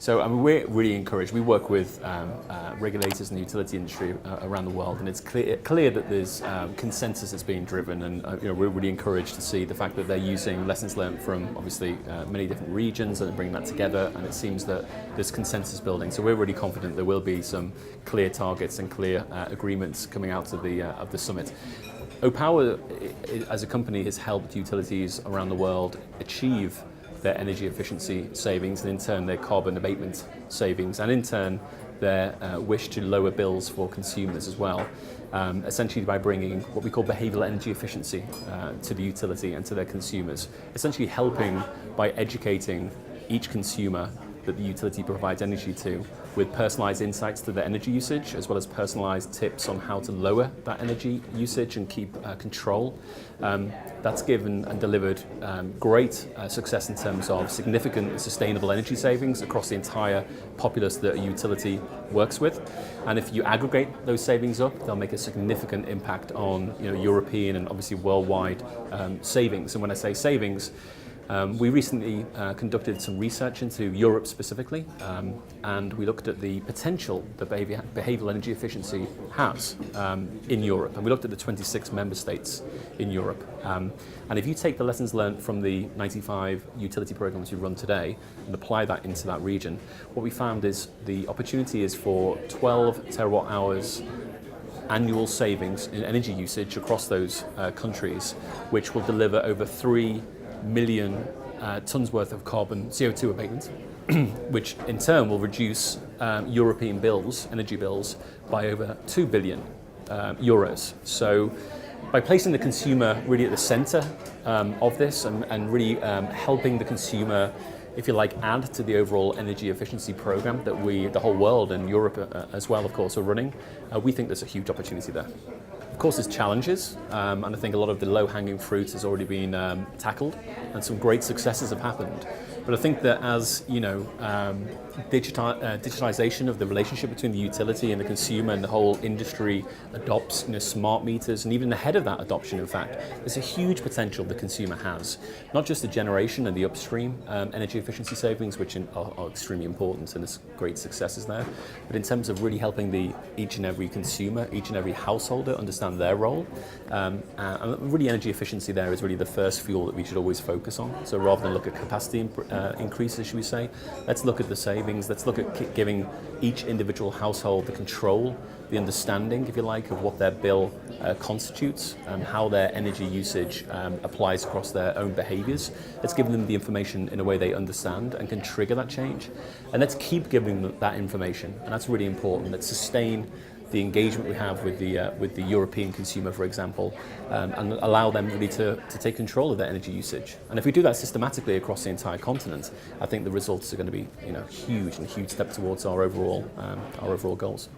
So I mean, we're really encouraged. We work with regulators in the utility industry around the world, and it's clear that there's consensus that's being driven, and we're really encouraged to see the fact that they're using lessons learned from obviously many different regions and bringing that together, and it seems that there's consensus building. So we're really confident there will be some clear targets and clear agreements coming out of the summit. OPower as a company has helped utilities around the world achieve their energy efficiency savings, and in turn their carbon abatement savings, and in turn their wish to lower bills for consumers as well, essentially by bringing what we call behavioural energy efficiency to the utility and to their consumers, essentially helping by educating each consumer that the utility provides energy to with personalised insights to their energy usage, as well as personalised tips on how to lower that energy usage and keep control. That's given and delivered great success in terms of significant sustainable energy savings across the entire populace that a utility works with. And if you aggregate those savings up, they'll make a significant impact on European and obviously worldwide savings. And when I say savings, we recently conducted some research into Europe specifically, and we looked at the potential that behavioural energy efficiency has in Europe. And we looked at the 26 member states in Europe. And if you take the lessons learned from the 95 utility programs we run today and apply that into that region, what we found is the opportunity is for 12 terawatt hours annual savings in energy usage across those countries, which will deliver over 3 million tons worth of carbon CO2 abatement, which in turn will reduce European bills, energy bills, by over 2 billion euros. So by placing the consumer really at the centre of this and really helping the consumer, if you like, add to the overall energy efficiency program that the whole world and Europe as well, of course, are running, we think there's a huge opportunity there. Of course, there's challenges, and I think a lot of the low-hanging fruit has already been tackled, and some great successes have happened. But I think that as digitization of the relationship between the utility and the consumer and the whole industry adopts smart meters, and even ahead of that adoption, in fact, there's a huge potential the consumer has. Not just the generation and the upstream energy efficiency savings, which are extremely important, and there's great successes there, but in terms of really helping each and every consumer, each and every householder understand their role. And really energy efficiency there is really the first fuel that we should always focus on. So rather than look at capacity increases, should we say, let's look at the savings, let's look at giving each individual household the control, the understanding, if you like, of what their bill constitutes and how their energy usage applies across their own behaviours. Let's give them the information in a way they understand and can trigger that change. And let's keep giving them that information, and that's really important. Let's sustain the engagement we have with the European consumer, for example, and allow them really to take control of their energy usage. And if we do that systematically across the entire continent, I think the results are going to be huge, and a huge step towards our overall goals.